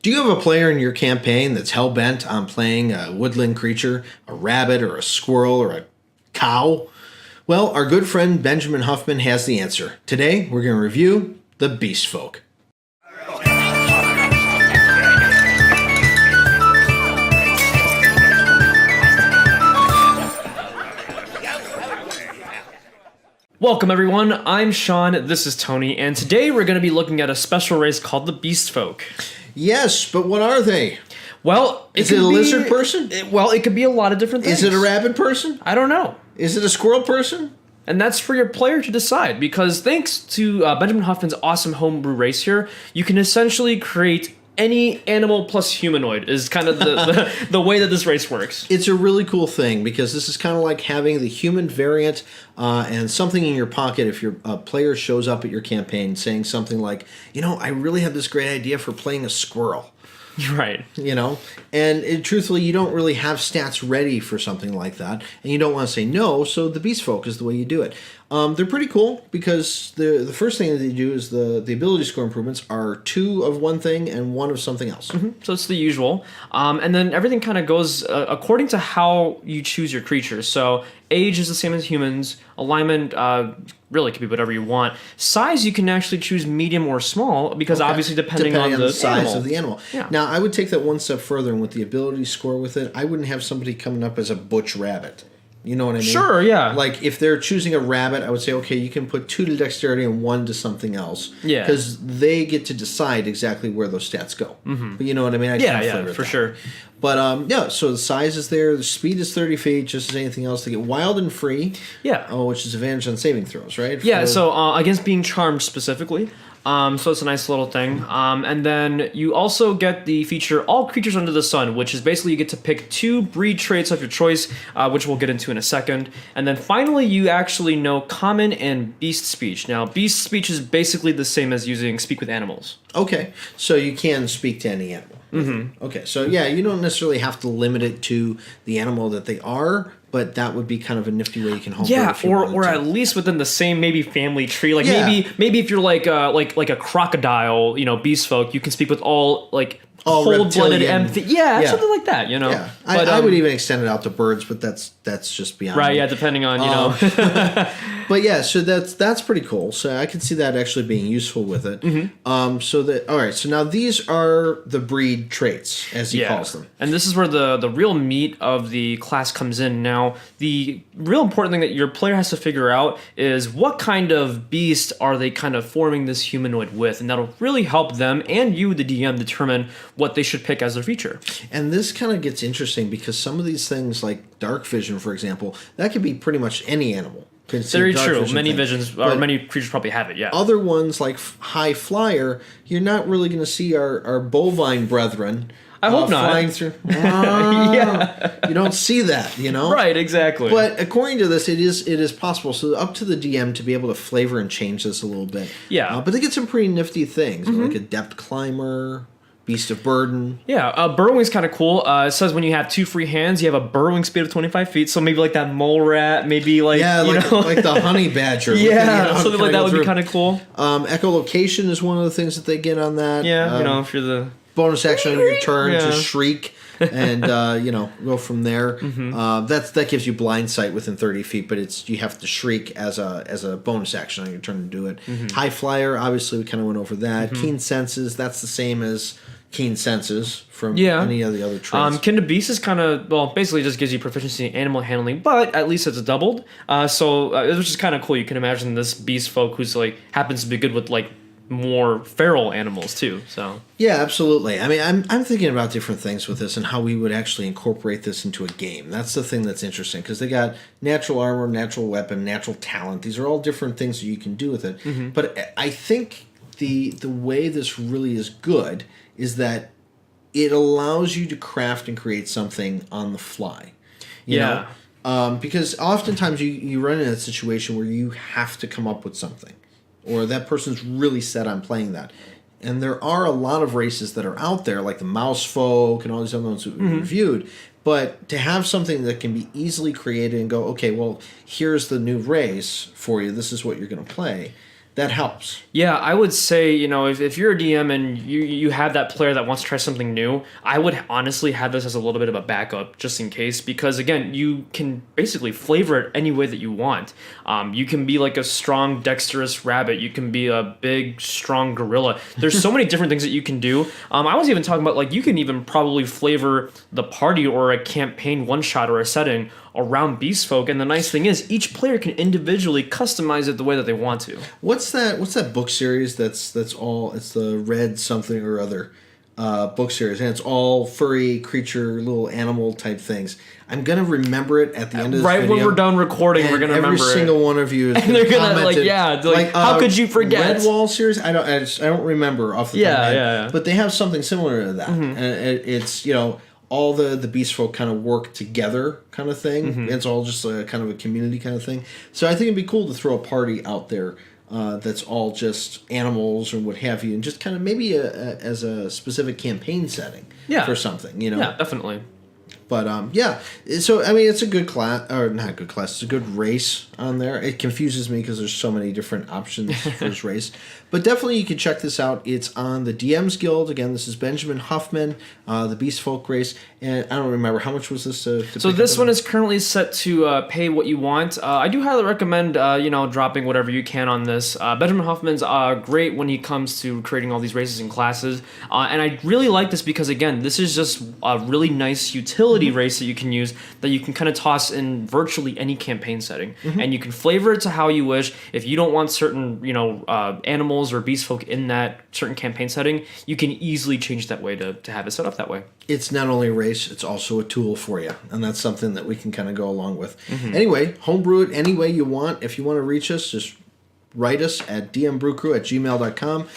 Do you have a player in your campaign that's hell-bent on playing a woodland creature, a rabbit or a squirrel or a cow? Well, our good friend Benjamin Huffman has the answer. Today, we're going to review the Beastfolk. Welcome everyone, I'm Sean, this is Tony, and today we're going to be looking at a special race called the Beastfolk. Yes, but what are they? Well, is it a lizard person? It could be a lot of different things. Is it a rabbit person? I don't know. Is it a squirrel person? And that's for your player to decide, because thanks to Benjamin Huffman's awesome Home Brew Race here, you can essentially create any animal plus humanoid is kind of the way that this race works. It's a really cool thing because this is kind of like having the human variant and something in your pocket if your player shows up at your campaign saying something like, you know, I really have this great idea for playing a squirrel. Right. You know, and truthfully, you don't really have stats ready for something like that, and you don't want to say no, so the Beastfolk is the way you do it. They're pretty cool because the first thing that they do is the ability score improvements are 2 of one thing and 1 of something else. Mm-hmm. So it's the usual. And then everything kind of goes according to how you choose your creatures. So age is the same as humans. Alignment really could be whatever you want. Size you can actually choose medium or small because obviously depending on the size of the animal. Yeah. Now I would take that one step further, and with the ability score with it, I wouldn't have somebody coming up as a butch rabbit. You know what I mean? Sure, yeah. Like, if they're choosing a rabbit, I would say, okay, you can put 2 to dexterity and 1 to something else. Yeah. Because they get to decide exactly where those stats go. Mm-hmm. But you know what I mean? Yeah, for sure. But, yeah, so the size is there. The speed is 30 feet, just as anything else. They get wild and free. Yeah. Which is advantage on saving throws, right? Yeah, so against being charmed specifically. So it's a nice little thing. And then you also get the feature All Creatures Under the Sun, which is basically you get to pick 2 breed traits of your choice, which we'll get into in a second. And then finally, you actually know Common and Beast Speech. Now, Beast Speech is basically the same as using Speak with Animals. Okay, so you can speak to any animal. Mm-hmm. Okay, so yeah, you don't necessarily have to limit it to the animal that they are, but that would be kind of a nifty way you can home. Yeah, or at least within the same maybe family tree. Like maybe if you're like a crocodile, you know, Beastfolk, you can speak with all cold-blooded empathy. Yeah, something like that, you know. Yeah. But I would even extend it out to birds, but that's just beyond. Right, yeah, depending on, you know. But yeah, so that's pretty cool. So I can see that actually being useful with it. Mm-hmm. All right, so now these are the breed traits, as he calls them. And this is where the real meat of the class comes in. Now, the real important thing that your player has to figure out is what kind of beast are they kind of forming this humanoid with, and that'll really help them and you, the DM, determine what they should pick as their feature. And this kind of gets interesting because some of these things, like dark vision, for example, that could be pretty much any animal. Very true. Many visions, or many creatures probably have it, yeah. Other ones, like High Flyer, you're not really going to see our bovine brethren. I hope not. Flying through. Yeah. You don't see that, you know? Right, exactly. But according to this, it is possible. So up to the DM to be able to flavor and change this a little bit. Yeah. But they get some pretty nifty things, like Adept Climber, Beast of Burden. Yeah, burrowing's kind of cool. It says when you have 2 free hands, you have a burrowing speed of 25 feet. So maybe like that mole rat, maybe like like the honey badger. Yeah, something like that would be kind of cool. Echolocation is one of the things that they get on that. Yeah, if you're the bonus action on your turn to shriek and go from there. Mm-hmm. That gives you blind sight within 30 feet, but you have to shriek as a bonus action on your turn to do it. Mm-hmm. High Flyer, obviously we kind of went over that. Mm-hmm. Keen Senses, that's the same as Keen Senses from any of the other traits. Kin to Beast is kind of, basically just gives you proficiency in animal handling, but at least it's doubled. Which is kind of cool. You can imagine this Beastfolk who's like happens to be good with like more feral animals too. So yeah, absolutely. I mean, I'm thinking about different things with this and how we would actually incorporate this into a game. That's the thing that's interesting because they got natural armor, natural weapon, natural talent. These are all different things that you can do with it. Mm-hmm. But I think the way this really is good is that it allows you to craft and create something on the fly. You know? Because oftentimes you run in a situation where you have to come up with something, or that person's really set on playing that. And there are a lot of races that are out there, like the Mouse Folk and all these other ones that we reviewed. But to have something that can be easily created and go, okay, well, here's the new race for you. This is what you're going to play. that helps. Yeah, I would say, if you're a DM and you have that player that wants to try something new, I would honestly have this as a little bit of a backup just in case, because again, you can basically flavor it any way that you want. You can be like a strong, dexterous rabbit. You can be a big, strong gorilla. There's so many different things that you can do. I was even talking about, like, you can even probably flavor the party or a campaign one-shot or a setting around Beastfolk, and the nice thing is each player can individually customize it the way that they want to. What's that book series that's all, it's the Red something or other book series, and it's all furry creature, little animal type things. I'm gonna remember it at the end of this right video. When we're done recording, we're gonna remember every single one of you is and they're gonna commented, like how could you forget? Redwall series? I don't remember off the top of my head. Yeah. But they have something similar to that, and it's all the Beastfolk kind of work together kind of thing. It's all just a kind of a community kind of thing. So I think it'd be cool to throw a party out there that's all just animals or what have you, and just kind of maybe as a specific campaign setting for something, Yeah, definitely. But yeah, so I mean, it's a good class, or not a good class. It's a good race on there. It confuses me because there's so many different options for this race. But definitely, you can check this out. It's on the DM's Guild. Again, this is Benjamin Huffman, the Beastfolk race, and I don't remember how much was this. So this one is currently set to pay what you want. I do highly recommend dropping whatever you can on this. Benjamin Huffman's great when he comes to creating all these races and classes, and I really like this because again, this is just a really nice utility race that you can use that you can kind of toss in virtually any campaign setting, and you can flavor it to how you wish. If you don't want certain animals or Beastfolk in that certain campaign setting, you can easily change that way to have it set up that way. It's not only a race, it's also a tool for you, and that's something that we can kind of go along with. Anyway, homebrew it any way you want. If you want to reach us, just write us at dmbrewcrew@gmail.com.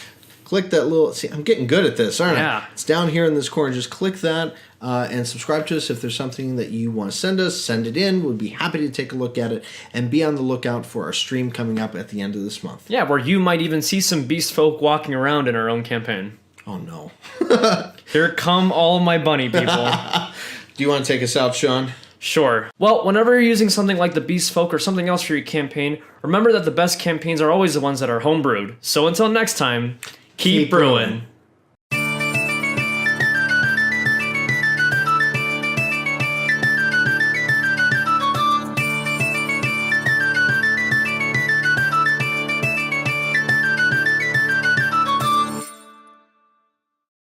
Click that little... See, I'm getting good at this, aren't I? It's down here in this corner. Just click that and subscribe to us. If there's something that you want to send us, send it in. We'd be happy to take a look at it. And be on the lookout for our stream coming up at the end of this month. Yeah, where you might even see some Beastfolk walking around in our own campaign. Oh, no. Here come all my bunny people. Do you want to take us out, Sean? Sure. Well, whenever you're using something like the Beastfolk or something else for your campaign, remember that the best campaigns are always the ones that are homebrewed. So until next time, keep brewing.